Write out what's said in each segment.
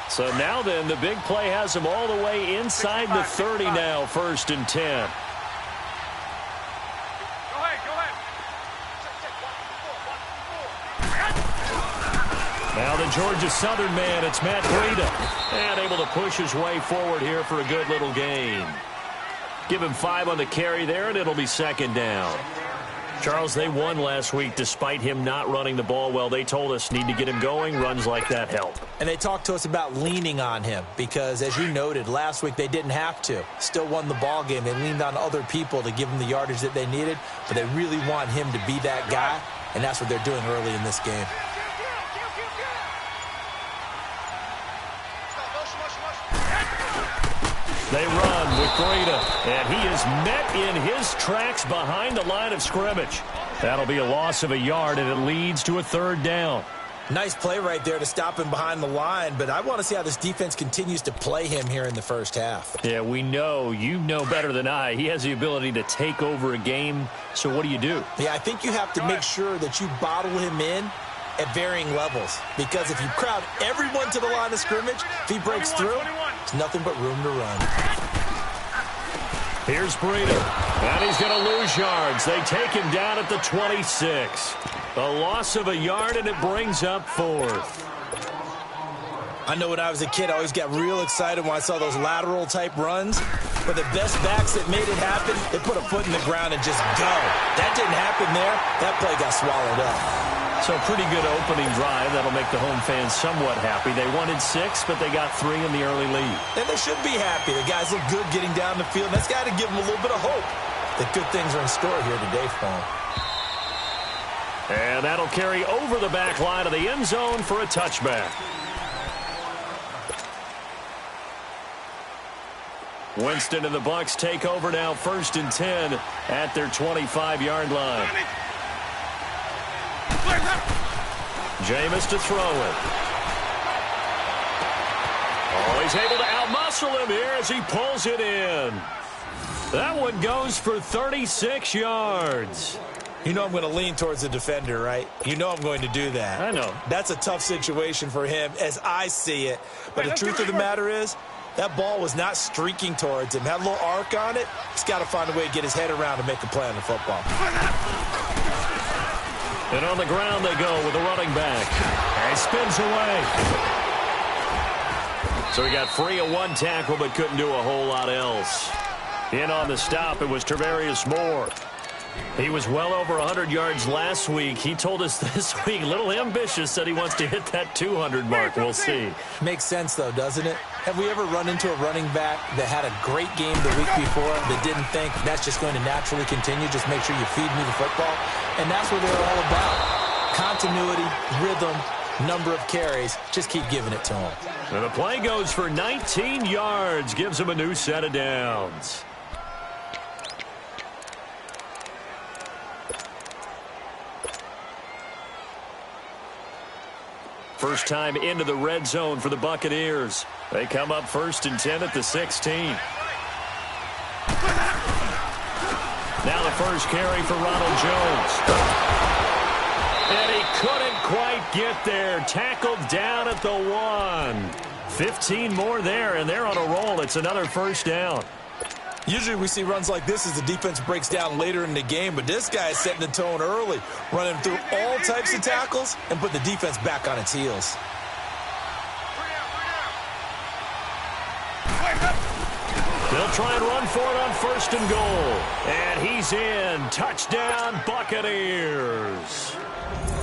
So now then, the big play has him all the way inside the 30 now, 1st and 10. Now the Georgia Southern man, it's Matt Breida. And able to push his way forward here for a good little gain. Give him 5 on the carry there, and it'll be 2nd down. Charles, they won last week despite him not running the ball well. They told us need to get him going. Runs like that help. And they talked to us about leaning on him because, as you noted, last week they didn't have to. Still won the ball game. They leaned on other people to give them the yardage that they needed, but they really want him to be that guy, and that's what they're doing early in this game. They run with Breida, and he is met in his tracks behind the line of scrimmage. That'll be a loss of a yard, and it leads to a 3rd down. Nice play right there to stop him behind the line, but I want to see how this defense continues to play him here in the first half. Yeah, we know. You know better than I. He has the ability to take over a game, so what do you do? Yeah, I think you have to make sure that you bottle him in at varying levels, because if you crowd everyone to the line of scrimmage, if he breaks through, there's nothing but room to run. Here's Breida, and he's going to lose yards. They take him down at the 26. A loss of a yard, and it brings up 4th. I know when I was a kid, I always got real excited when I saw those lateral-type runs. But the best backs that made it happen, they put a foot in the ground and just go. That didn't happen there. That play got swallowed up. So pretty good opening drive. That'll make the home fans somewhat happy. They wanted 6, but they got 3 in the early lead. And they should be happy. The guys look good getting down the field. That's got to give them a little bit of hope that good things are in store here today for them. And that'll carry over the back line of the end zone for a touchback. Winston and the Bucs take over now, 1st and 10 at their 25-yard line. Jameis to throw it. Oh, he's able to outmuscle him here as he pulls it in. That one goes for 36 yards. You know I'm going to lean towards the defender, right? You know I'm going to do that. I know. That's a tough situation for him as I see it. But the truth of the matter is, that ball was not streaking towards him. Had a little arc on it. He's got to find a way to get his head around and make a play on the football. And on the ground they go with the running back. And he spins away. So he got free of 1 tackle but couldn't do a whole lot else. In on the stop, it was Tarvarius Moore. He was well over 100 yards last week. He told us this week, a little ambitious, said he wants to hit that 200 mark. We'll see. Makes sense, though, doesn't it? Have we ever run into a running back that had a great game the week before that didn't think that's just going to naturally continue? Just make sure you feed me the football. And that's what they're all about. Continuity, rhythm, number of carries. Just keep giving it to him. And the play goes for 19 yards. Gives him a new set of downs. First time into the red zone for the Buccaneers. They come up 1st and 10 at the 16. Now the first carry for Ronald Jones. And he couldn't quite get there. Tackled down at the 1. 15 more there, and they're on a roll. It's another 1st down. Usually we see runs like this as the defense breaks down later in the game, but this guy is setting the tone early, running through all types of tackles and put the defense back on its heels. They'll try and run for it on 1st and goal. And he's in. Touchdown, Buccaneers.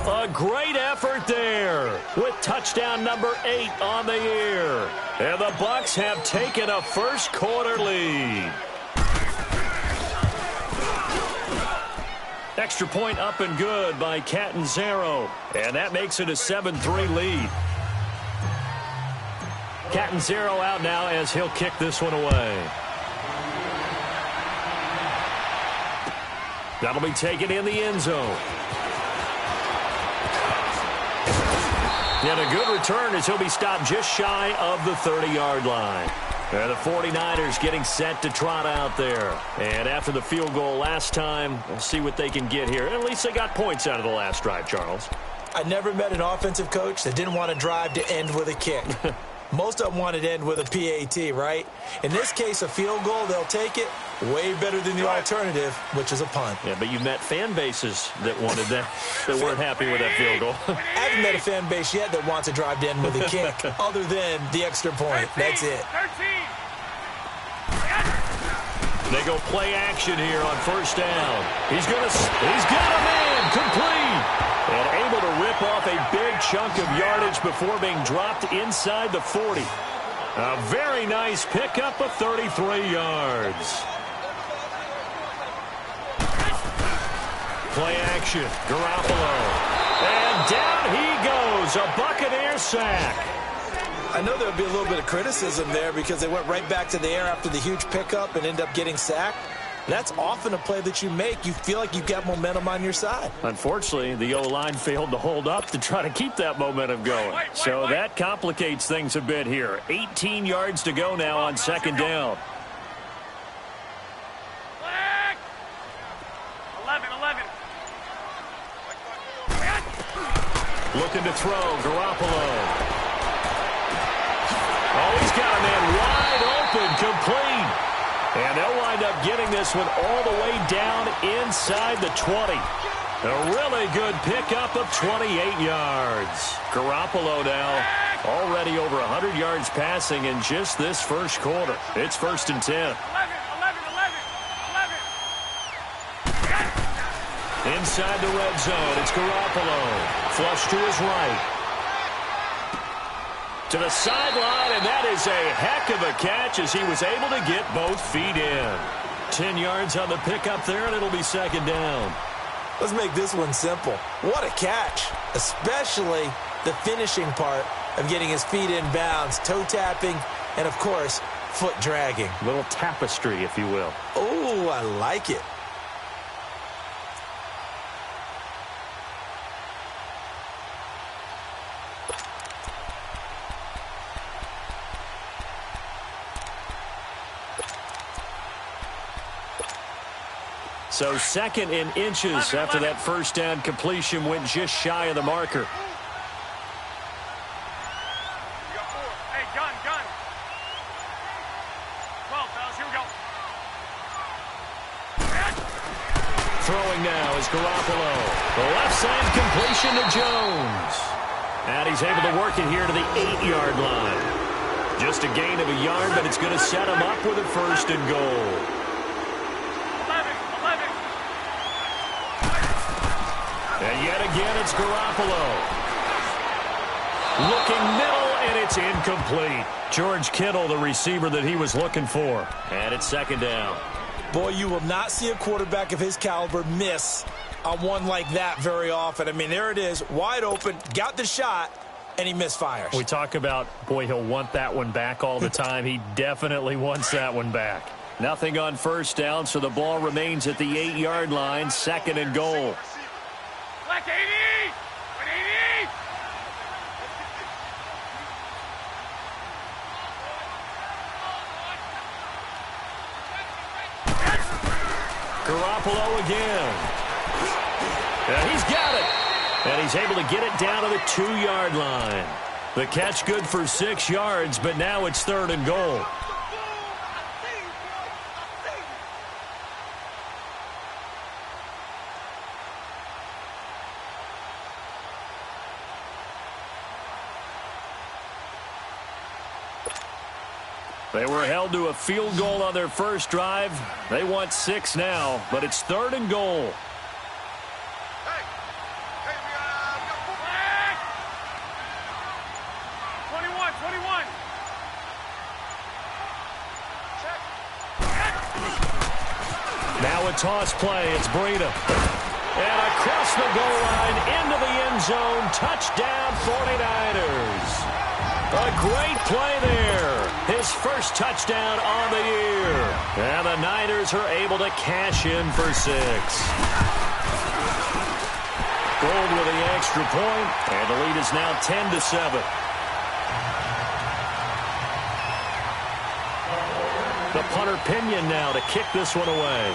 A great effort there with touchdown number 8 on the year. And the Bucs have taken a first quarter lead. Extra point up and good by Catanzaro. And that makes it a 7-3 lead. Catanzaro out now as he'll kick this one away. That'll be taken in the end zone. And a good return as he'll be stopped just shy of the 30-yard line. And the 49ers getting set to trot out there. And after the field goal last time, we'll see what they can get here. At least they got points out of the last drive, Charles. I never met an offensive coach that didn't want to drive to end with a kick. Most of them want it to end with a PAT, right? In this case, a field goal, they'll take it. Way better than the alternative, which is a punt. Yeah, but you've met fan bases that wanted that, that weren't happy with that field goal. I haven't met a fan base yet that wants a drive to end with a kick, other than the extra point. 13, that's it. 13. They go play action here on first down. He's got a man complete. And able to rip off a big chunk of yardage before being dropped inside the 40. A very nice pickup of 33 yards. Play action. Garoppolo. And down he goes. A Buccaneer sack. I know there would be a little bit of criticism there because they went right back to the air after the huge pickup and end up getting sacked. That's often a play that you make. You feel like you've got momentum on your side. Unfortunately, the O-line failed to hold up to try to keep that momentum going. So that complicates things a bit here. 18 yards to go now on second down. 11. Looking to throw, Garoppolo. Oh, he's got a man wide open, complete. And they'll wind up getting this one all the way down inside the 20. A really good pickup of 28 yards. Garoppolo now already over 100 yards passing in just this first quarter. It's 1st and 10. 11. Inside the red zone, it's Garoppolo. Flush to his right. To the sideline, and that is a heck of a catch as he was able to get both feet in. 10 yards on the pickup there, and it'll be second down. Let's make this one simple. What a catch, especially the finishing part of getting his feet in bounds, toe tapping, and, of course, foot dragging. A little tapestry, if you will. Oh, I like it. So second in inches after that first down completion went just shy of the marker. Hey, gun. 12, fellas, here we go. Throwing now is Garoppolo. The left side completion to Jones. And he's able to work it here to the 8-yard line. Just a gain of a yard, but it's going to set him up with a 1st and goal. 11. And yet again, it's Garoppolo. Looking middle, and it's incomplete. George Kittle, the receiver that he was looking for. And it's second down. Boy, you will not see a quarterback of his caliber miss on one like that very often. I mean, there it is, wide open, got the shot, and he misfires. We talk about, boy, he'll want that one back all the time. He definitely wants that one back. Nothing on first down, so the ball remains at the 8-yard line, 2nd and goal. Black 80! 80! Garoppolo again. And he's got it. And he's able to get it down to the 2-yard line. The catch good for 6 yards, but now it's 3rd and goal. They were held to a field goal on their first drive. They want 6 now, but it's 3rd and goal. Hey, we got 21. Check. Now a toss play. It's Breida. And across the goal line, into the end zone. Touchdown, 49ers. A great play there. His first touchdown on the year. And the Niners are able to cash in for 6. Gold with the extra point, and the lead is now 10-7. The punter Pinion now to kick this one away.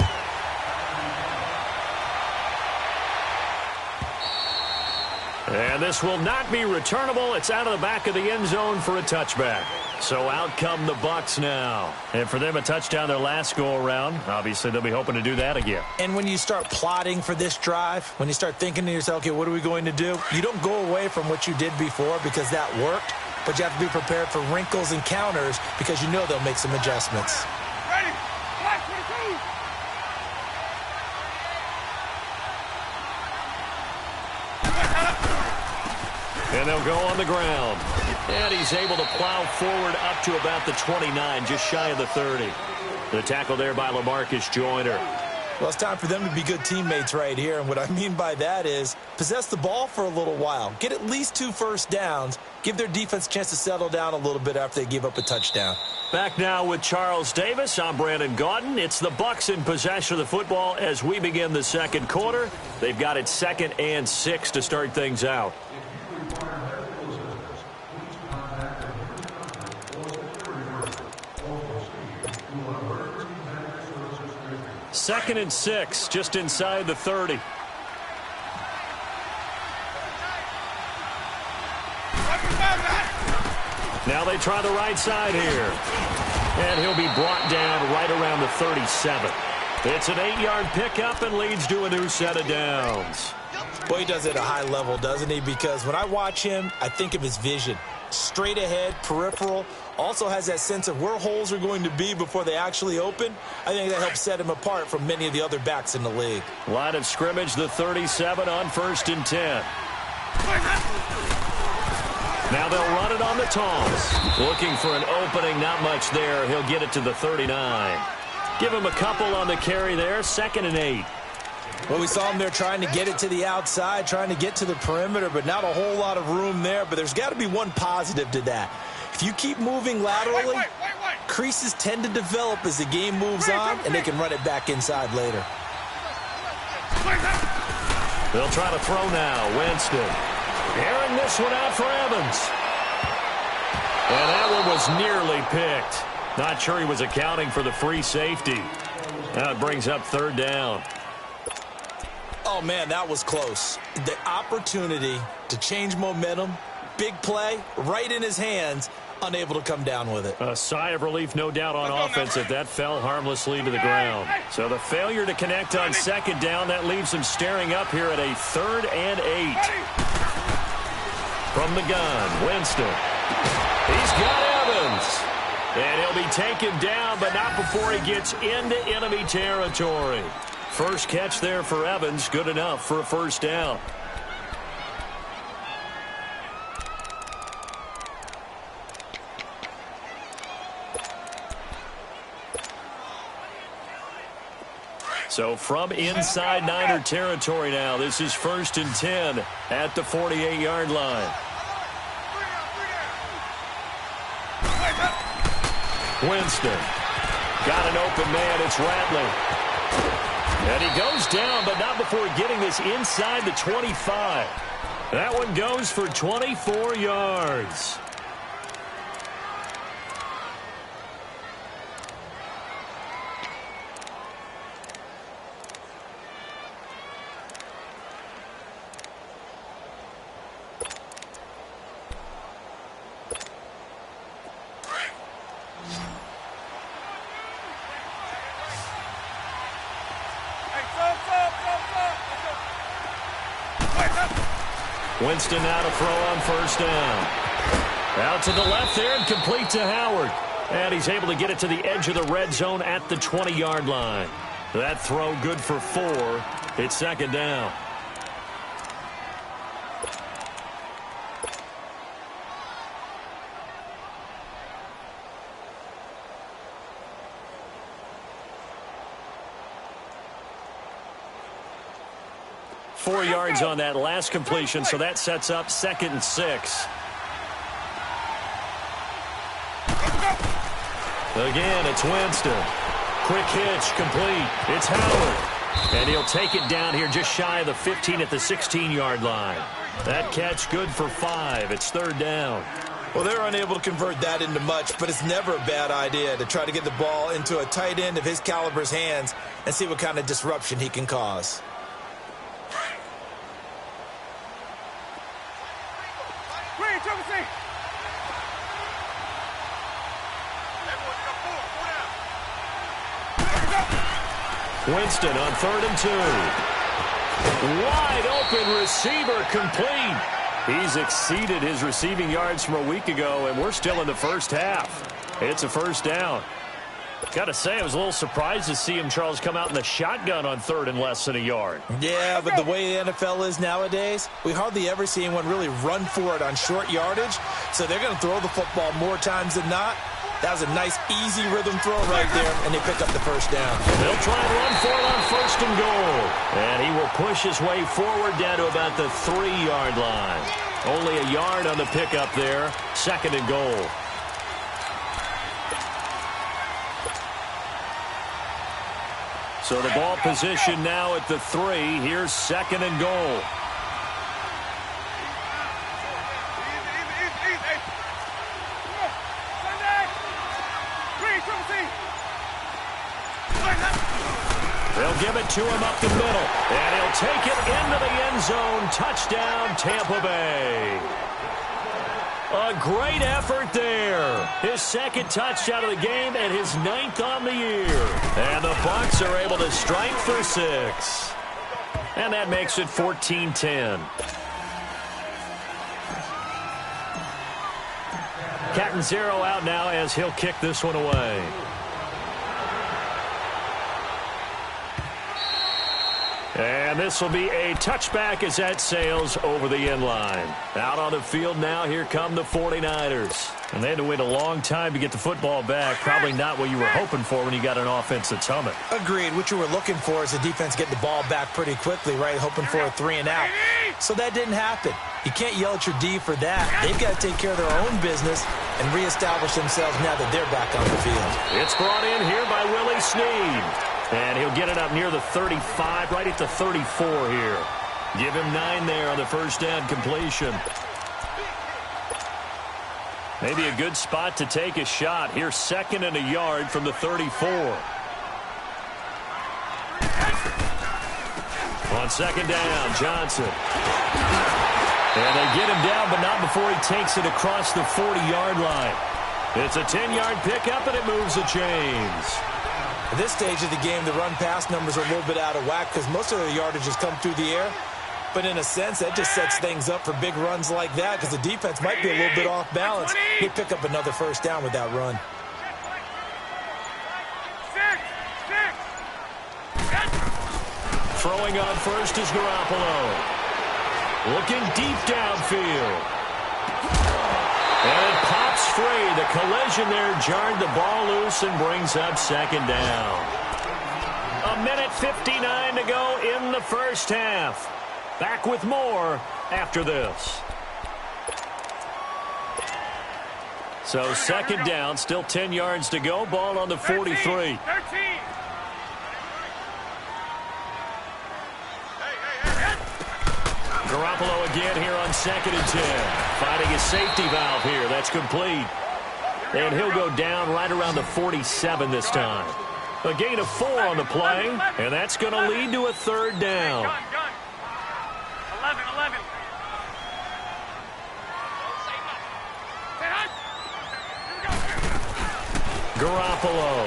And this will not be returnable. It's out of the back of the end zone for a touchback. So out come the Bucs now. And for them, a touchdown their last go-around. Obviously, they'll be hoping to do that again. And when you start plotting for this drive, when you start thinking to yourself, okay, what are we going to do? You don't go away from what you did before because that worked, but you have to be prepared for wrinkles and counters because you know they'll make some adjustments. Ready? Black 22. And they'll go on the ground. And he's able to plow forward up to about the 29, just shy of the 30. The tackle there by LaMarcus Joyner. Well, it's time for them to be good teammates right here. And what I mean by that is possess the ball for a little while. Get at least 2 first downs. Give their defense a chance to settle down a little bit after they give up a touchdown. Back now with Charles Davis. I'm Brandon Gaudin. It's the Bucs in possession of the football as we begin the second quarter. They've got it 2nd and 6 to start things out. Second and 6, just inside the 30. Now they try the right side here. And he'll be brought down right around the 37. It's an 8-yard pickup and leads to a new set of downs. Well, he does it at a high level, doesn't he? Because when I watch him, I think of his vision. Straight ahead, peripheral, also has that sense of where holes are going to be before they actually open. I think that helps set him apart from many of the other backs in the league. Line of scrimmage, the 37 on 1st and 10. Now they'll run it on the toss. Looking for an opening, not much there. He'll get it to the 39. Give him a couple on the carry there, 2nd and 8. Well, we saw him there trying to get it to the outside, trying to get to the perimeter, but not a whole lot of room there. But there's got to be one positive to that. If you keep moving laterally, creases tend to develop as the game moves on, and they can run it back inside later. They'll try to throw now. Winston. Airing this one out for Evans. And that one was nearly picked. Not sure he was accounting for the free safety. Now it brings up 3rd down. Oh, man, that was close. The opportunity to change momentum, big play, right in his hands, unable to come down with it. A sigh of relief, no doubt, on offense if that fell harmlessly to the ground. So the failure to connect on 2nd down, that leaves him staring up here at a 3rd and 8. From the gun, Winston. He's got Evans. And he'll be taken down, but not before he gets into enemy territory. First catch there for Evans, good enough for a 1st down. So from inside Niner territory now, this is 1st and 10 at the 48-yard line. Winston. Got an open man, it's Rattler. And he goes down, but not before getting this inside the 25. That one goes for 24 yards. Winston now to throw on 1st down. Out to the left there and complete to Howard. And he's able to get it to the edge of the red zone at the 20-yard line. That throw good for 4. It's 2nd down. Four yards on that last completion, so that sets up 2nd and 6. Again, it's Winston. Quick hitch, complete. It's Howard. And he'll take it down here just shy of the 15 at the 16-yard line. That catch good for 5. It's 3rd down. Well, they're unable to convert that into much, but it's never a bad idea to try to get the ball into a tight end of his caliber's hands and see what kind of disruption he can cause. Winston on 3rd and 2. Wide open receiver complete. He's exceeded his receiving yards from a week ago, and we're still in the first half. It's a first down. Got to say, I was a little surprised to see him, Charles, come out in the shotgun on 3rd and less than a yard. Yeah, but the way the NFL is nowadays, we hardly ever see anyone really run for it on short yardage. So they're going to throw the football more times than not. That was a nice, easy rhythm throw right there, and they pick up the first down. They'll try and run for it on 1st and goal. And he will push his way forward down to about the 3-yard line. Only a yard on the pickup there. 2nd and goal. So the ball position now at the 3. Here's 2nd and goal. They'll give it to him up the middle, and he'll take it into the end zone. Touchdown, Tampa Bay. A great effort there. His 2nd touchdown of the game and his 9th on the year. And the Bucs are able to strike for 6. And that makes it 14-10. Catanzaro out now as he'll kick this one away. And this will be a touchback as that sails over the end line. Out on the field now, here come the 49ers. And they had to wait a long time to get the football back. Probably not what you were hoping for when you got an offense that's humming. Agreed. What you were looking for is the defense getting the ball back pretty quickly, right? Hoping for a 3 and out. So that didn't happen. You can't yell at your D for that. They've got to take care of their own business and reestablish themselves now that they're back on the field. It's brought in here by Willie Snead. And he'll get it up near the 35, right at the 34 here. Give him 9 there on the first down completion. Maybe a good spot to take a shot. Here's 2nd and a yard from the 34. On 2nd down, Johnson. And they get him down, but not before he takes it across the 40-yard line. It's a 10-yard pickup, and it moves the chains. At this stage of the game, the run-pass numbers are a little bit out of whack because most of their yardage has come through the air. But in a sense, that just sets things up for big runs like that because the defense might be a little bit off balance. They pick up another first down with that run. Throwing on first is Garoppolo. Looking deep downfield. And it pops free. The collision there jarred the ball loose and brings up 2nd down. 1:59 to go in the first half. Back with more after this. So 2nd down, still 10 yards to go. Ball on the 43. Garoppolo again here on 2nd and 10. Finding a safety valve here. That's complete. And he'll go down right around the 47 this time. A gain of 4 on the play, and that's going to lead to a 3rd down. 11. Garoppolo.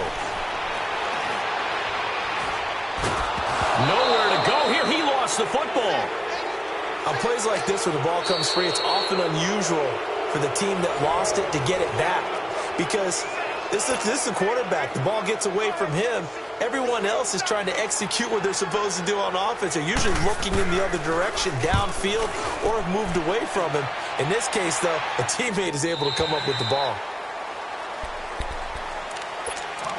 Nowhere to go here. He lost the football. On plays like this where the ball comes free, it's often unusual for the team that lost it to get it back. Because this is the quarterback. The ball gets away from him. Everyone else is trying to execute what they're supposed to do on offense. They're usually looking in the other direction, downfield, or have moved away from him. In this case, though, a teammate is able to come up with the ball.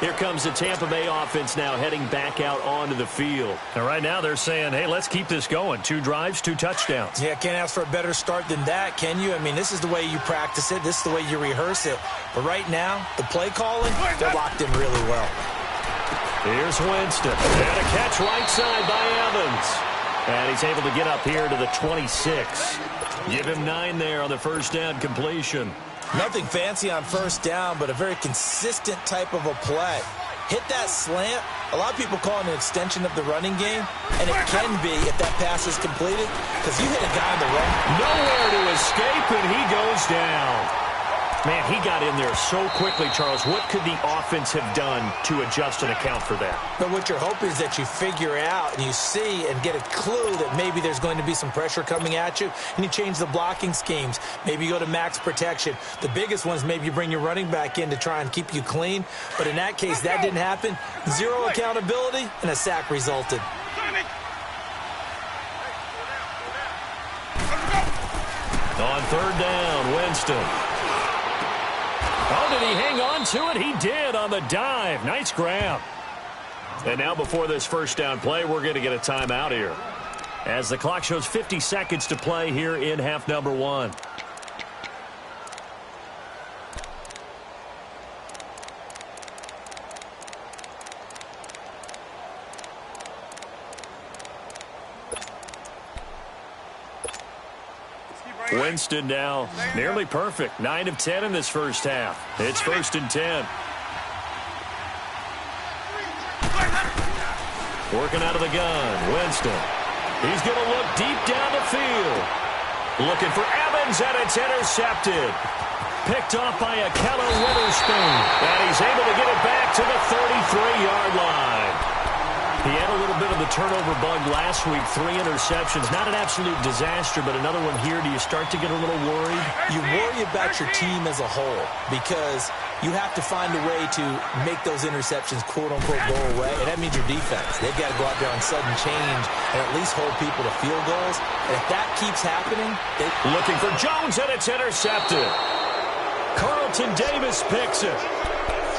Here comes the Tampa Bay offense now heading back out onto the field. And right now they're saying, hey, let's keep this going. 2 drives, 2 touchdowns. Yeah, can't ask for a better start than that, can you? I mean, this is the way you practice it. This is the way you rehearse it. But right now, the play calling, they're locked in really well. Here's Winston. And a catch right side by Evans. And he's able to get up here to the 26. Give him 9 there on the first down completion. Nothing fancy on first down, but a very consistent type of a play. Hit that slant. A lot of people call it an extension of the running game, and it can be if that pass is completed, because you hit a guy on the run. Nowhere to escape, and he goes down. Man, he got in there so quickly, Charles. What could the offense have done to adjust and account for that? But what you're hoping is that you figure out and you see and get a clue that maybe there's going to be some pressure coming at you, and you change the blocking schemes. Maybe you go to max protection. The biggest one is maybe you bring your running back in to try and keep you clean. But in that case, that didn't happen. Zero accountability, and a sack resulted. On third down, Winston. Oh, did he hang on to it? He did on the dive. Nice grab. And now before this first down play, we're going to get a timeout here, as the clock shows 50 seconds to play here in half number 1. Winston now nearly perfect. 9 of 10 in this first half. It's 1st and 10. Working out of the gun. Winston. He's going to look deep down the field. Looking for Evans, and it's intercepted. Picked off by Akello Witherspoon. And he's able to get it back to the 33-yard line. He had a little bit of the turnover bug last week, 3 interceptions. Not an absolute disaster, but another one here. Do you start to get a little worried? You worry about your team as a whole because you have to find a way to make those interceptions, quote-unquote, go away, and that means your defense. They've got to go out there on sudden change and at least hold people to field goals. And if that keeps happening, looking for Jones, and it's intercepted. Carlton Davis picks it.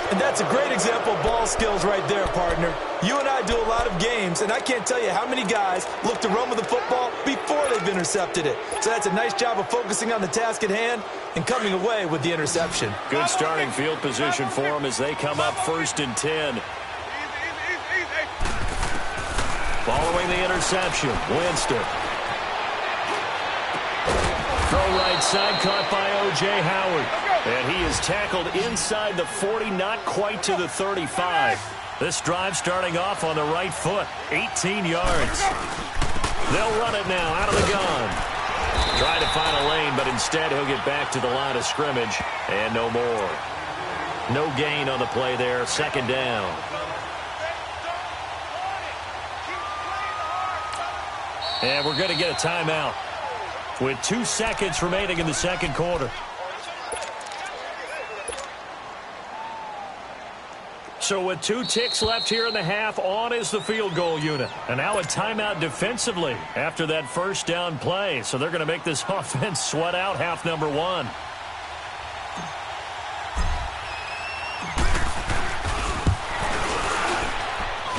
And that's a great example of ball skills right there, partner. You and I do a lot of games, and I can't tell you how many guys look to run with the football before they've intercepted it. So that's a nice job of focusing on the task at hand and coming away with the interception. Good starting field position for them as they come up 1st and 10. Following the interception, Winston. Throw right side, caught by O.J. Howard. And he is tackled inside the 40, not quite to the 35. This drive starting off on the right foot, 18 yards. They'll run it now out of the gun. Trying to find a lane, but instead he'll get back to the line of scrimmage, and no more. No gain on the play there, 2nd down. And we're going to get a timeout with 2 seconds remaining in the second quarter. So with 2 ticks left here in the half, on is the field goal unit. And now a timeout defensively after that first down play. So they're going to make this offense sweat out half number 1.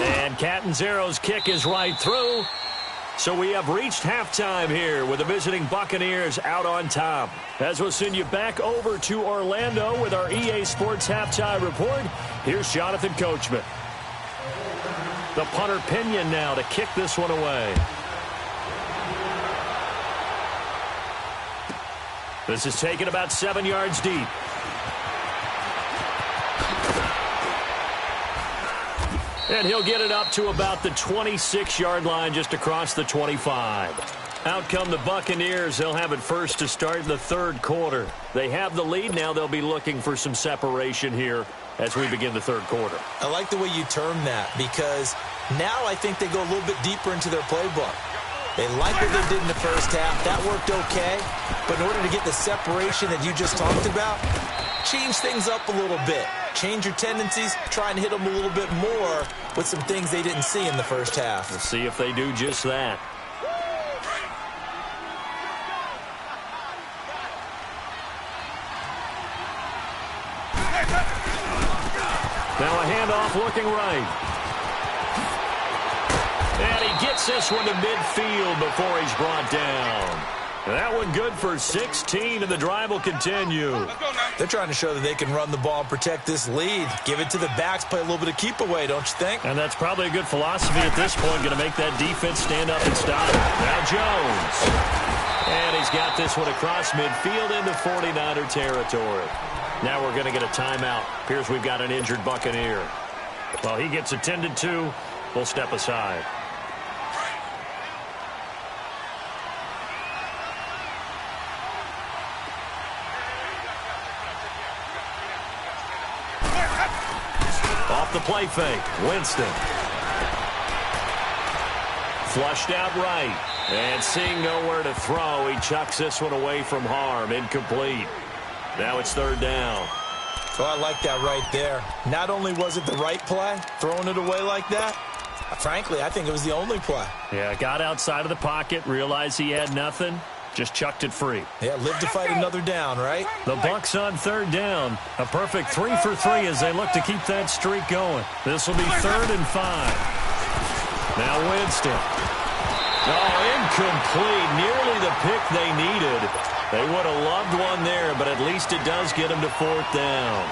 And Catanzaro's kick is right through. So we have reached halftime here with the visiting Buccaneers out on top. As we'll send you back over to Orlando with our EA Sports Halftime Report, here's Jonathan Coachman. The punter Pinion now to kick this one away. This is taken about 7 yards deep. And he'll get it up to about the 26-yard line, just across the 25. Out come the Buccaneers. They'll have it first to start the third quarter. They have the lead. Now they'll be looking for some separation here as we begin the third quarter. I like the way you term that because now I think they go a little bit deeper into their playbook. They like what they did in the first half. That worked okay. But in order to get the separation that you just talked about, change things up a little bit. Change your tendencies, try and hit them a little bit more with some things they didn't see in the first half. We'll see if they do just that. Now a handoff looking right. And he gets this one to midfield before he's brought down. That one good for 16, and the drive will continue. They're trying to show that they can run the ball and protect this lead. Give it to the backs, play a little bit of keep away, don't you think? And that's probably a good philosophy at this point, going to make that defense stand up and stop it. Now Jones. And he's got this one across midfield into 49er territory. Now we're going to get a timeout. Appears we've got an injured Buccaneer. Well, he gets attended to. We'll step aside. Off the play fake, Winston. Flushed out right. And seeing nowhere to throw, he chucks this one away from harm. Incomplete. Now it's third down. So I like that right there. Not only was it the right play, throwing it away like that, frankly, I think it was the only play. Yeah, got outside of the pocket, realized he had nothing, just chucked it free. Yeah, live to fight another down, right? The Bucs on third down. A perfect 3 for 3 as they look to keep that streak going. This will be 3rd and 5. Now Winston. Oh, incomplete. Nearly the pick they needed. They would have loved one there, but at least it does get them to 4th down.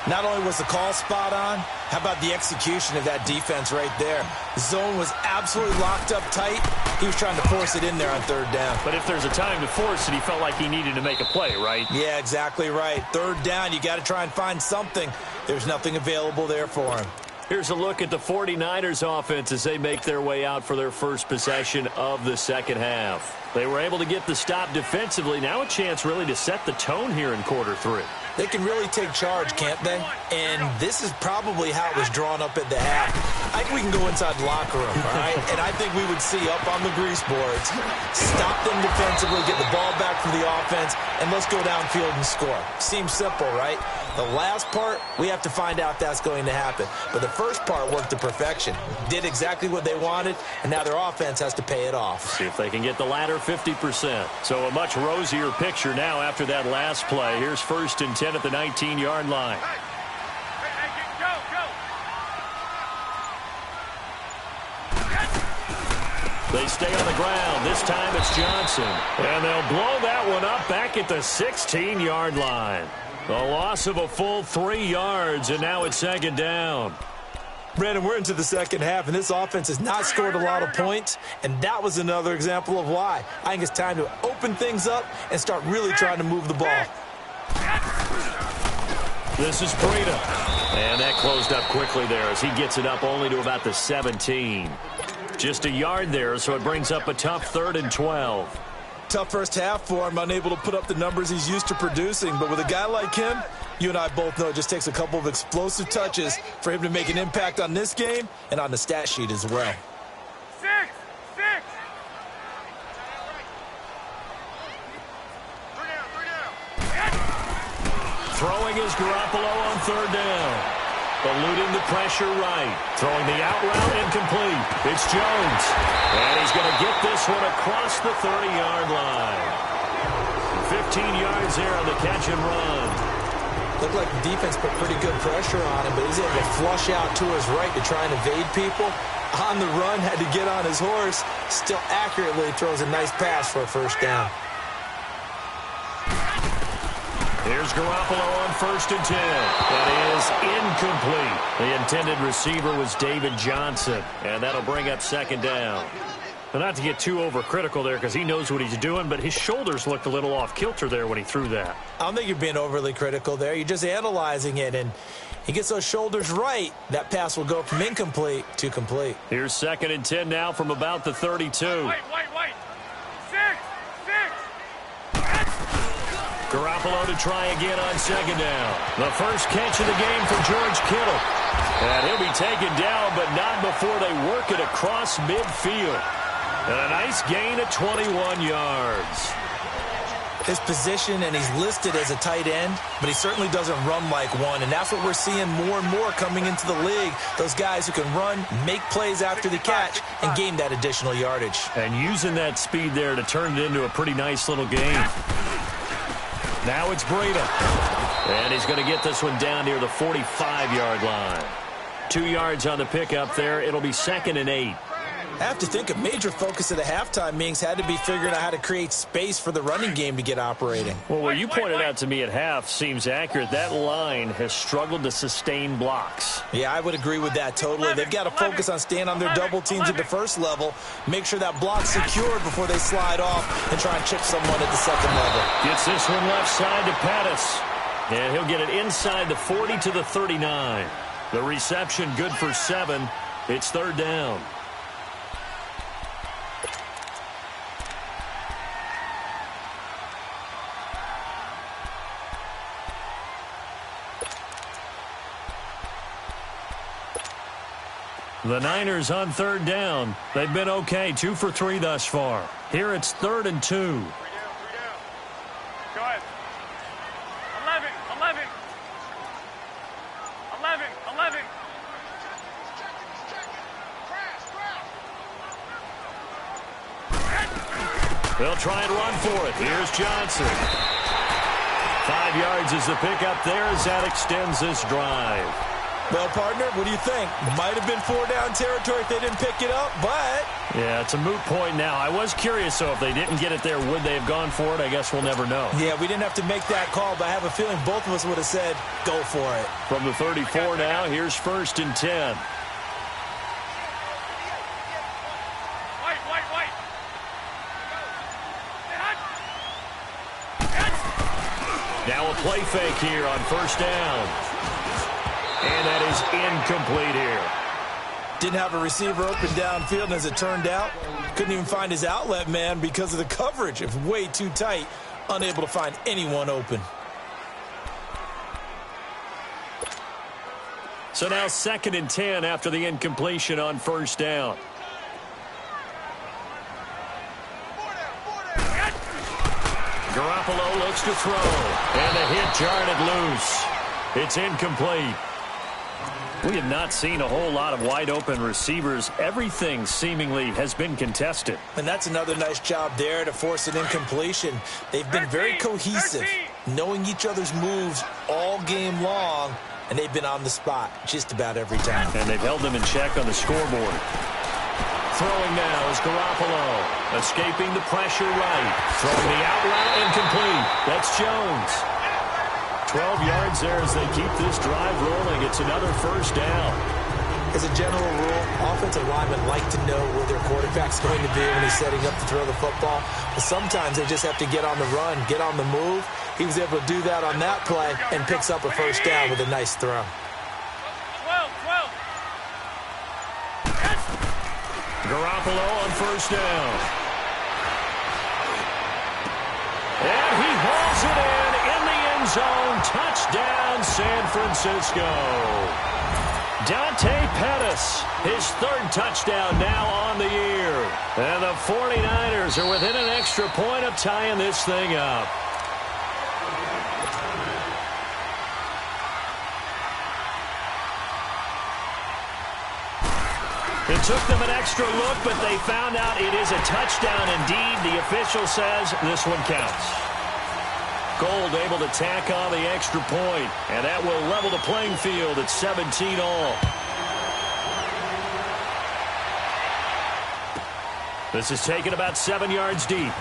Not only was the call spot on, how about the execution of that defense right there? The zone was absolutely locked up tight. He was trying to force it in there on 3rd down. But if there's a time to force it, he felt like he needed to make a play, right? Yeah, exactly right. 3rd down, you got to try and find something. There's nothing available there for him. Here's a look at the 49ers offense as they make their way out for their first possession of the second half. They were able to get the stop defensively. Now a chance really to set the tone here in quarter 3. They can really take charge, can't they? And this is probably how it was drawn up at the half. I think we can go inside the locker room, all right? And I think we would see up on the grease boards, stop them defensively, get the ball back from the offense, and let's go downfield and score. Seems simple, right? The last part, we have to find out that's going to happen. But the first part worked to perfection. Did exactly what they wanted, and now their offense has to pay it off. See if they can get the latter 50%. So a much rosier picture now after that last play. Here's 1st and 10 at the 19-yard line. They stay on the ground. This time it's Johnson. And they'll blow that one up back at the 16-yard line. The loss of a full 3 yards, and now it's 2nd down. Brandon, we're into the second half, and this offense has not scored a lot of points, and that was another example of why. I think it's time to open things up and start really trying to move the ball. This is Breida. And that closed up quickly there as he gets it up only to about the 17. Just a yard there, so it brings up a tough 3rd and 12. Tough first half for him, unable to put up the numbers he's used to producing. But with a guy like him, you and I both know it just takes a couple of explosive touches for him to make an impact on this game and on the stat sheet as well. 6. Throwing is Garoppolo on 3rd down. Eluding the pressure right. Throwing the out route incomplete. It's Jones. And he's going to get this one across the 30-yard line. 15 yards there on the catch and run. Looked like the defense put pretty good pressure on him, but he's able to flush out to his right to try and evade people. On the run, had to get on his horse. Still accurately throws a nice pass for a 1st down. Here's Garoppolo on 1st and 10. That is incomplete. The intended receiver was David Johnson, and that'll bring up 2nd down. Now, not to get too overcritical there because he knows what he's doing, but his shoulders looked a little off kilter there when he threw that. I don't think you're being overly critical there. You're just analyzing it, and he gets those shoulders right. That pass will go from incomplete to complete. Here's 2nd and 10 now from about the 32. Wait. 6. Garoppolo to try again on 2nd down. The first catch of the game for George Kittle. And he'll be taken down, but not before they work it across midfield. And a nice gain of 21 yards. His position, and he's listed as a tight end, but he certainly doesn't run like one, and that's what we're seeing more and more coming into the league. Those guys who can run, make plays after the catch, and gain that additional yardage. And using that speed there to turn it into a pretty nice little game. Now it's Breida. And he's going to get this one down near the 45-yard line. 2 yards on the pickup there. It'll be 2nd and 8. I have to think a major focus of the halftime meetings had to be figuring out how to create space for the running game to get operating. Well, what you pointed out to me at half seems accurate. That line has struggled to sustain blocks. Yeah, I would agree with that totally. They've got to focus on staying on their double teams at the first level, make sure that block's secured before they slide off and try and chip someone at the second level. Gets this one left side to Pettis. And he'll get it inside the 40 to the 39. The reception good for 7. It's 3rd down. The Niners on third down. They've been okay, 2 for 3 thus far. Here it's 3rd and 2. 3 down. Go ahead. 11. 11. They'll try and run for it. Here's Johnson. 5 yards is the pickup there as that extends this drive. Well, partner, what do you think? Might have been 4-down territory if they didn't pick it up, but... Yeah, it's a moot point now. I was curious, though, if they didn't get it there, would they have gone for it? I guess we'll never know. Yeah, we didn't have to make that call, but I have a feeling both of us would have said, go for it. From the 34 now, here's 1st and 10. White. Now a play fake here on 1st down. And that is incomplete here. Didn't have a receiver open downfield, and as it turned out, couldn't even find his outlet man because of the coverage. It was way too tight, unable to find anyone open. So now 2nd and 10 after the incompletion on 1st down. Garoppolo looks to throw. And the hit jarred loose. It's incomplete. We have not seen a whole lot of wide-open receivers. Everything seemingly has been contested. And that's another nice job there to force an incompletion. They've been very cohesive, knowing each other's moves all game long, and they've been on the spot just about every time. And they've held them in check on the scoreboard. Throwing now is Garoppolo. Escaping the pressure right. Throwing the out route incomplete. That's Jones. 12 yards there as they keep this drive rolling. It's another 1st down. As a general rule, offensive linemen like to know where their quarterback's going to be when he's setting up to throw the football. But sometimes they just have to get on the run, get on the move. He was able to do that on that play and picks up a 1st down with a nice throw. 12. Garoppolo on 1st down. And he hauls it in the end zone. Touchdown, San Francisco. Dante Pettis, his 3rd touchdown now on the year. And the 49ers are within an extra point of tying this thing up. It took them an extra look, but they found out it is a touchdown indeed. The official says this one counts. Gold able to tack on the extra point, and that will level the playing field at 17 all. This is taken about 7 yards deep.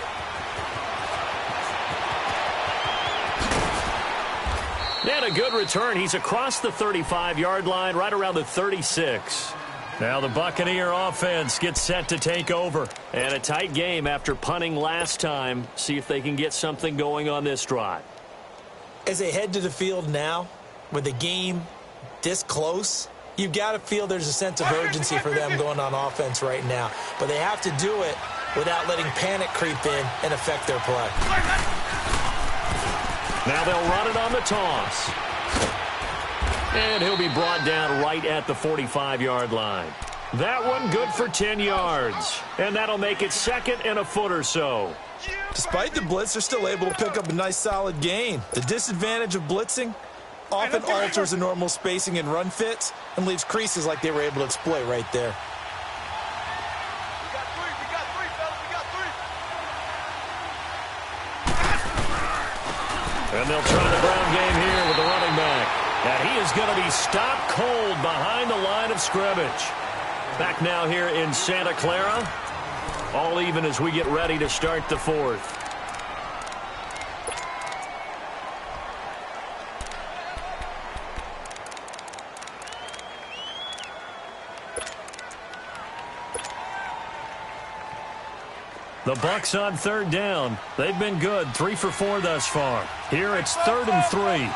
And a good return. He's across the 35-yard line, right around the 36. Now the Buccaneer offense gets set to take over. And a tight game after punting last time. See if they can get something going on this drive. As they head to the field now, with the game this close, you've got to feel there's a sense of urgency for them going on offense right now. But they have to do it without letting panic creep in and affect their play. Now they'll run it on the toss. And he'll be brought down right at the 45-yard line. That one good for 10 yards. And that'll make it 2nd and a foot or so. Despite the blitz, they're still able to pick up a nice solid gain. The disadvantage of blitzing often alters the normal spacing and run fits and leaves creases like they were able to exploit right there. We got three, fellas. We got 3. And they'll try the ground game here with the running back. And he is going to be stopped cold behind the line of scrimmage. Back now here in Santa Clara. All even as we get ready to start the 4th. The Bucs on 3rd down. They've been good, 3 for 4 thus far. Here it's 3rd and 3.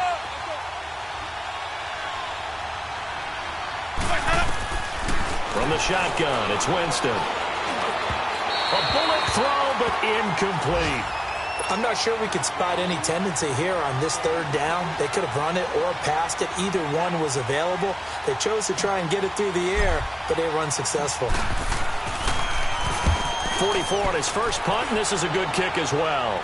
From the shotgun, it's Winston. A bullet throw, but incomplete. I'm not sure we could spot any tendency here on this third down. They could have run it or passed it. Either one was available. They chose to try and get it through the air, but they were unsuccessful. 44 on his first punt, and this is a good kick as well.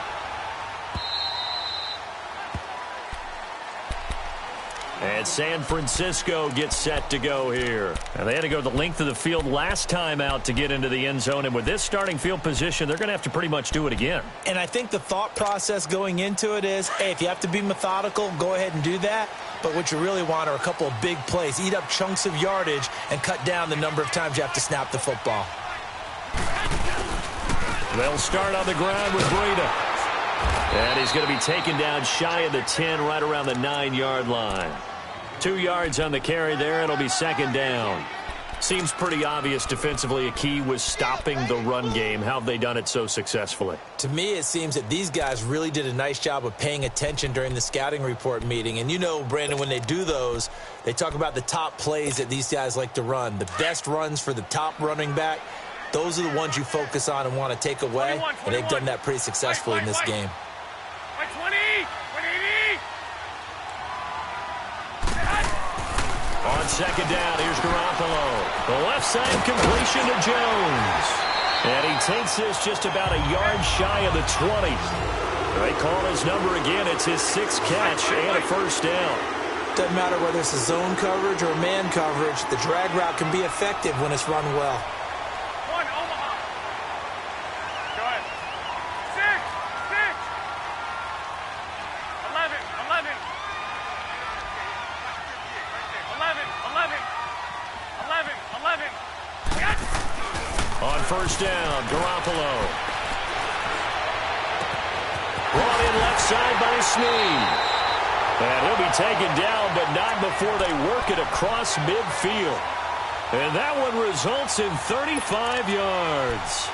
And San Francisco gets set to go here. And they had to go the length of the field last time out to get into the end zone. And with this starting field position, they're going to have to pretty much do it again. And I think the thought process going into it is, hey, if you have to be methodical, go ahead and do that. But what you really want are a couple of big plays. Eat up chunks of yardage and cut down the number of times you have to snap the football. They'll start on the ground with Breida. And he's going to be taken down shy of the 10, right around the 9-yard line. 2 yards on the carry there. It'll be second down. Seems pretty obvious defensively a key was stopping the run game. How have they done it so successfully? To me, it seems that these guys really did a nice job of paying attention during the scouting report meeting. And you know, Brandon, when they do those, they talk about the top plays that these guys like to run. The best runs for the top running back, those are the ones you focus on and want to take away. 21. And they've done that pretty successfully in this game. 20, 180. On second down, here's Garoppolo. The left side completion to Jones. And he takes this just about a yard shy of the 20. They call his number again. It's his 6th catch and a first down. Doesn't matter whether it's a zone coverage or man coverage, the drag route can be effective when it's run well. 1, Omaha. Go ahead. 6, 11. 11. Yes! On first down, Garoppolo. Brought in left side by Snead. And he'll be taken down, but not before they work it across midfield. And that one results in 35 yards.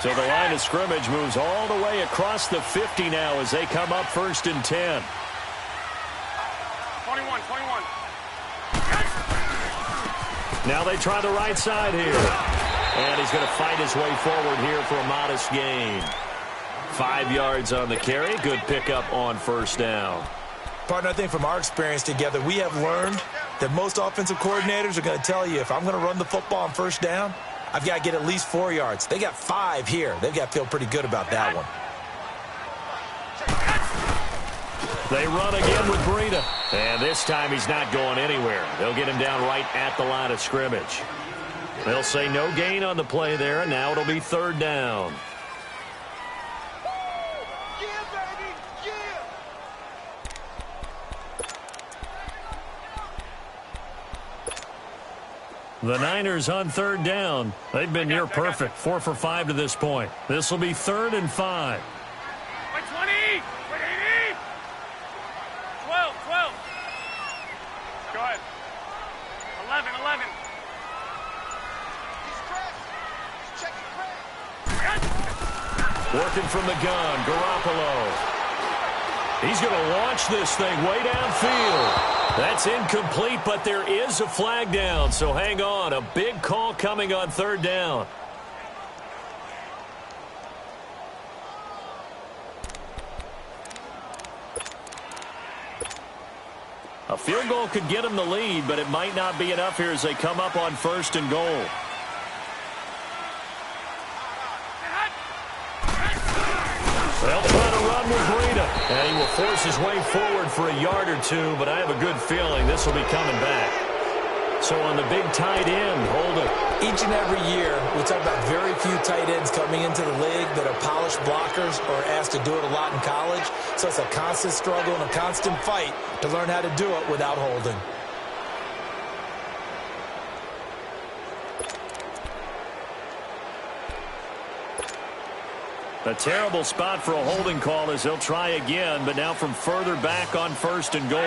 So the line of scrimmage moves all the way across the 50 now as they come up first and 10. 21. Now they try the right side here. And he's going to fight his way forward here for a modest gain. 5 yards on the carry. Good pickup on first down. Partner, I think from our experience together, we have learned that most offensive coordinators are going to tell you, if I'm going to run the football on first down, I've got to get at least 4 yards. They got 5 here. They've got to feel pretty good about that one. They run again with Breida. And this time he's not going anywhere. They'll get him down right at the line of scrimmage. They'll say no gain on the play there, and now it'll be third down. Yeah, baby. Yeah. The Niners on third down. They've been near perfect. 4 for 5 to this point. This will be 3rd and 5. 20. 180. 12. Go ahead. 11. Working from the gun, Garoppolo. He's going to launch this thing way downfield. That's incomplete, but there is a flag down, so hang on. A big call coming on third down. A field goal could get them the lead, but it might not be enough here as they come up on first and goal. They'll try to run with Breida. And he will force his way forward for a yard or two, but I have a good feeling this will be coming back. So on the big tight end, hold it. Each and every year, we talk about very few tight ends coming into the league that are polished blockers or asked to do it a lot in college. So it's a constant struggle and a constant fight to learn how to do it without holding. A terrible spot for a holding call as they'll try again, but now from further back on first and goal. 6.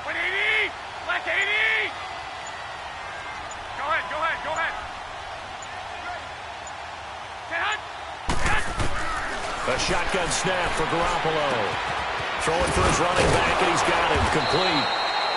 Went 80. Black 80. Go ahead. A shotgun snap for Garoppolo. Throwing for his running back, and he's got him complete.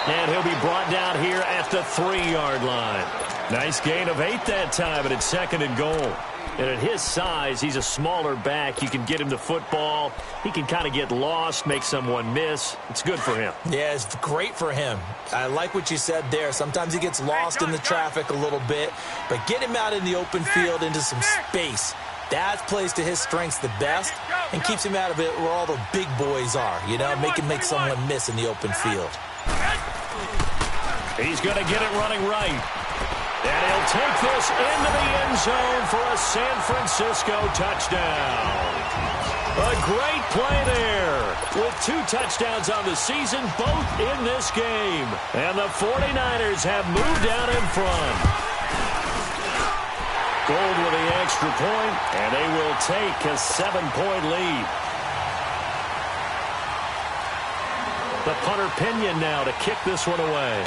And he'll be brought down here at the 3-yard line. Nice gain of 8 that time, and it's 2nd and goal. And at his size, he's a smaller back. You can get him the football. He can kind of get lost, make someone miss. It's good for him. Yeah, it's great for him. I like what you said there. Sometimes he gets lost in the traffic a little bit, but get him out in the open field into some space. That plays to his strengths the best and keeps him out of it where all the big boys are, you know, make someone miss in the open field. He's going to get it running right. And he'll take this into the end zone for a San Francisco touchdown. A great play there with 2 touchdowns on the season, both in this game. And the 49ers have moved out in front. Gold with the extra point, and they will take a 7-point lead. The punter Pinion now to kick this one away.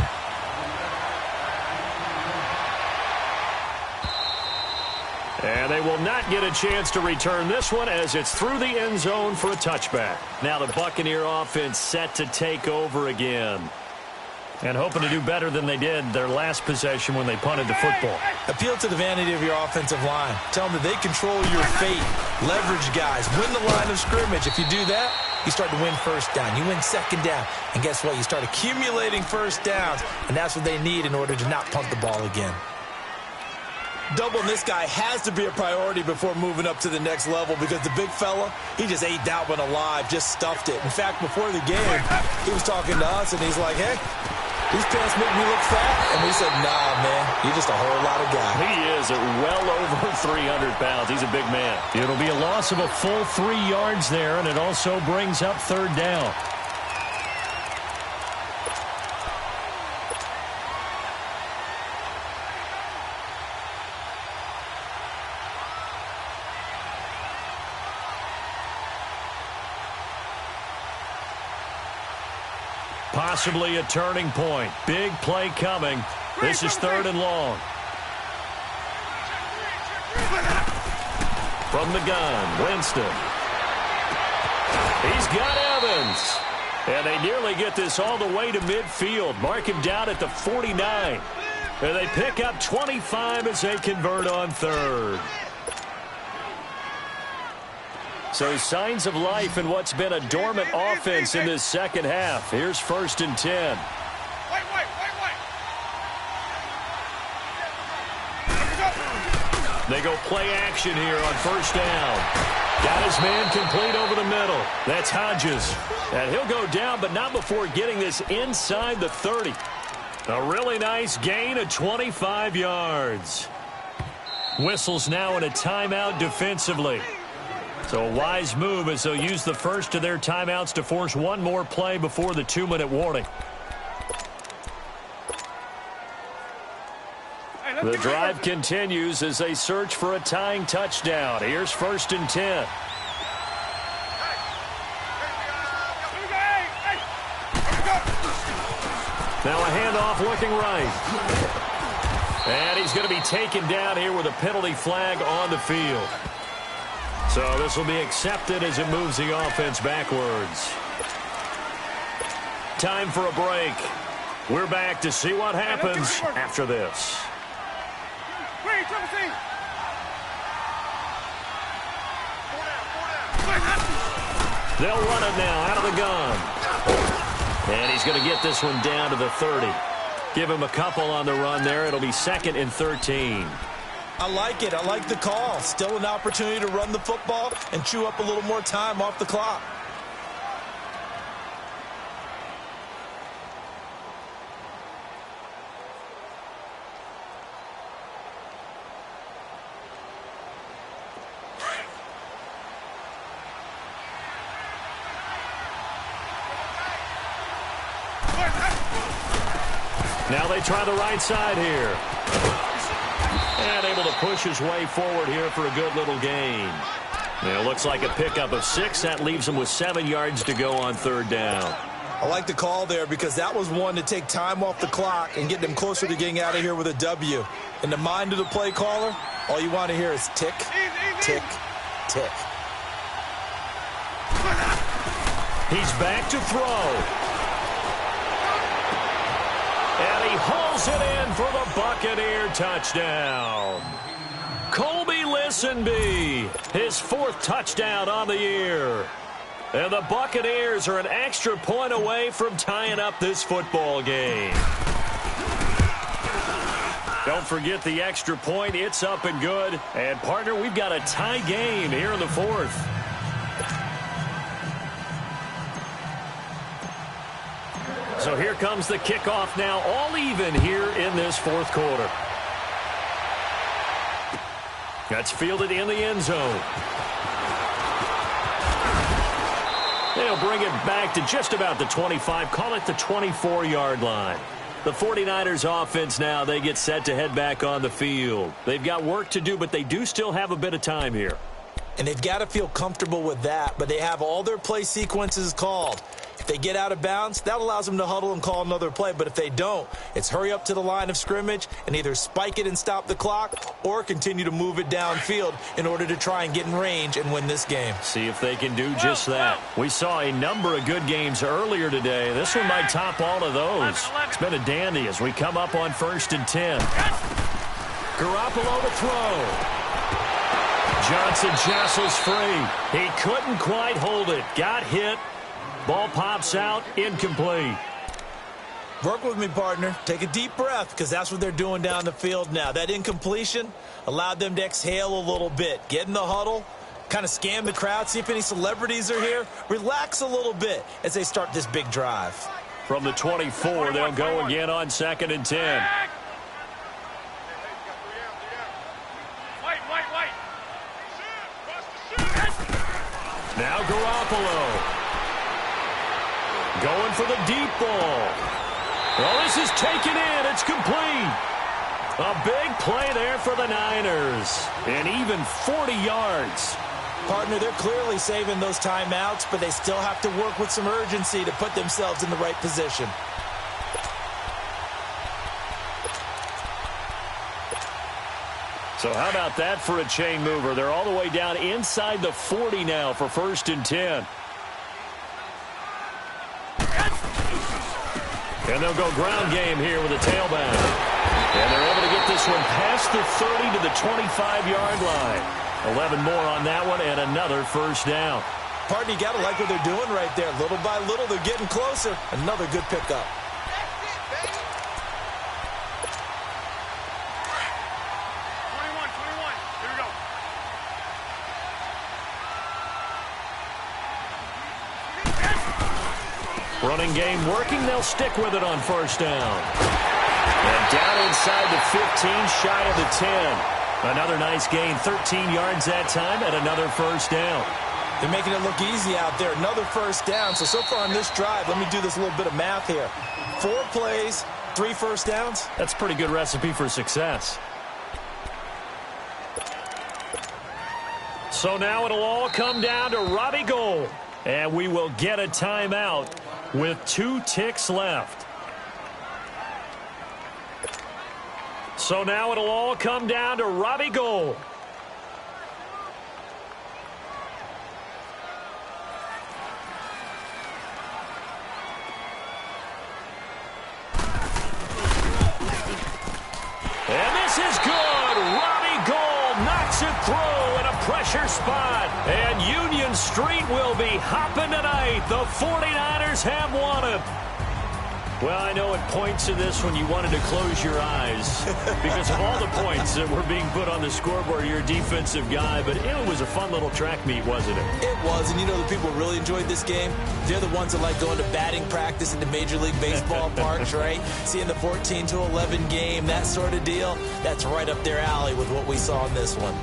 And they will not get a chance to return this one as it's through the end zone for a touchback. Now the Buccaneer offense set to take over again. And hoping to do better than they did their last possession when they punted the football. Appeal to the vanity of your offensive line. Tell them that they control your fate. Leverage guys. Win the line of scrimmage. If you do that, you start to win first down. You win second down. And guess what? You start accumulating first downs. And that's what they need in order to not punt the ball again. Doubling this guy has to be a priority before moving up to the next level because the big fella, he just ate that one alive, just stuffed it. In fact, before the game, he was talking to us, and he's like, hey, these pants make me look fat. And we said, nah, man, you're just a whole lot of guy. He is at well over 300 pounds. He's a big man. It'll be a loss of a full 3 yards there, and it also brings up 3rd down. Possibly a turning point. Big play coming. This is 3rd and long. From the gun, Winston. He's got Evans. And they nearly get this all the way to midfield. Mark him down at the 49. And they pick up 25 as they convert on 3rd. So signs of life in what's been a dormant offense in this second half. Here's 1st and 10. They go play action here on 1st down. Got his man complete over the middle. That's Hodges. And he'll go down, but not before getting this inside the 30. A really nice gain of 25 yards. Whistles now in a timeout defensively. So a wise move as they'll use the first of their timeouts to force one more play before the 2-minute warning. The drive continues as they search for a tying touchdown. Here's 1st and 10. Now a handoff looking right. And he's going to be taken down here with a penalty flag on the field. So this will be accepted as it moves the offense backwards. Time for a break. We're back to see what happens after this. They'll run it now out of the gun. And he's going to get this one down to the 30. Give him a couple on the run there. It'll be 2nd and 13. I like it. I like the call. Still an opportunity to run the football and chew up a little more time off the clock. Now they try the right side here. And able to push his way forward here for a good little gain. And it looks like a pickup of 6. That leaves him with 7 yards to go on 3rd down. I like the call there because that was one to take time off the clock and get them closer to getting out of here with a W. In the mind of the play caller, all you want to hear is tick, tick, tick. He's back to throw. hauls it in for the Buccaneer touchdown. Colby Listenby, his 4th touchdown on the year. And the Buccaneers are an extra point away from tying up this football game. Don't forget the extra point. It's up and good. And, partner, we've got a tie game here in the 4th. So here comes the kickoff now, all even here in this 4th quarter. That's fielded in the end zone. They'll bring it back to just about the 25, call it the 24-yard line. The 49ers offense now, they get set to head back on the field. They've got work to do, but they do still have a bit of time here. And they've got to feel comfortable with that, but they have all their play sequences called. If they get out of bounds, that allows them to huddle and call another play. But if they don't, it's hurry up to the line of scrimmage and either spike it and stop the clock or continue to move it downfield in order to try and get in range and win this game. See if they can do just that. We saw a number of good games earlier today. This one might top all of those. It's been a dandy as we come up on 1st and 10. Garoppolo to throw. Johnson jostles free. He couldn't quite hold it. Got hit. Ball pops out, incomplete. Work with me, partner. Take a deep breath, because that's what they're doing down the field now. That incompletion allowed them to exhale a little bit. Get in the huddle, kind of scan the crowd, see if any celebrities are here. Relax a little bit as they start this big drive. From the 24, they'll go again on 2nd and 10. Now Garoppolo. Going for the deep ball. Well, this is taken in. It's complete. A big play there for the Niners. And even 40 yards. Partner, they're clearly saving those timeouts, but they still have to work with some urgency to put themselves in the right position. So how about that for a chain mover? They're all the way down inside the 40 now for 1st and 10. And they'll go ground game here with a tailback. And they're able to get this one past the 30 to the 25-yard line. 11 more on that one and another 1st down. Partner, you got to like what they're doing right there. Little by little, they're getting closer. Another good pickup. Running game working. They'll stick with it on 1st down. And down inside the 15, shy of the 10. Another nice gain, 13 yards that time, and another 1st down. They're making it look easy out there. Another 1st down. So far on this drive, let me do this little bit of math here. 4 plays, 3 1st downs. That's a pretty good recipe for success. So now it'll all come down to Robbie Gould. And we will get a timeout with 2 ticks left. So now it'll all come down to Robbie Gould. And this is good. Robbie Gould knocks it through in a pressure spot. And Union Street will be hopping tonight. The 49ers have won it. Well, I know it points to this when you wanted to close your eyes because of all the points that were being put on the scoreboard. You're a defensive guy, but it was a fun little track meet, wasn't it? It was, and you know the people who really enjoyed this game? They're the ones that like going to batting practice at the Major League Baseball parks, right? Seeing the 14-11 game, that sort of deal, that's right up their alley with what we saw in this one.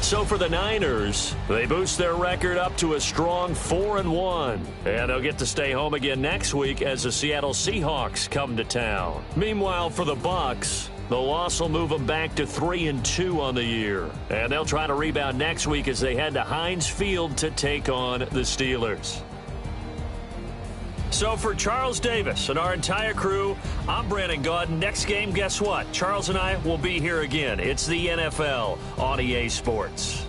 So for the Niners, they boost their record up to a strong 4-1. And they'll get to stay home again next week as the Seattle Seahawks come to town. Meanwhile, for the Bucs, the loss will move them back to 3-2 on the year. And they'll try to rebound next week as they head to Heinz Field to take on the Steelers. So for Charles Davis and our entire crew, I'm Brandon Gaudin. Next game, guess what? Charles and I will be here again. It's the NFL on EA Sports.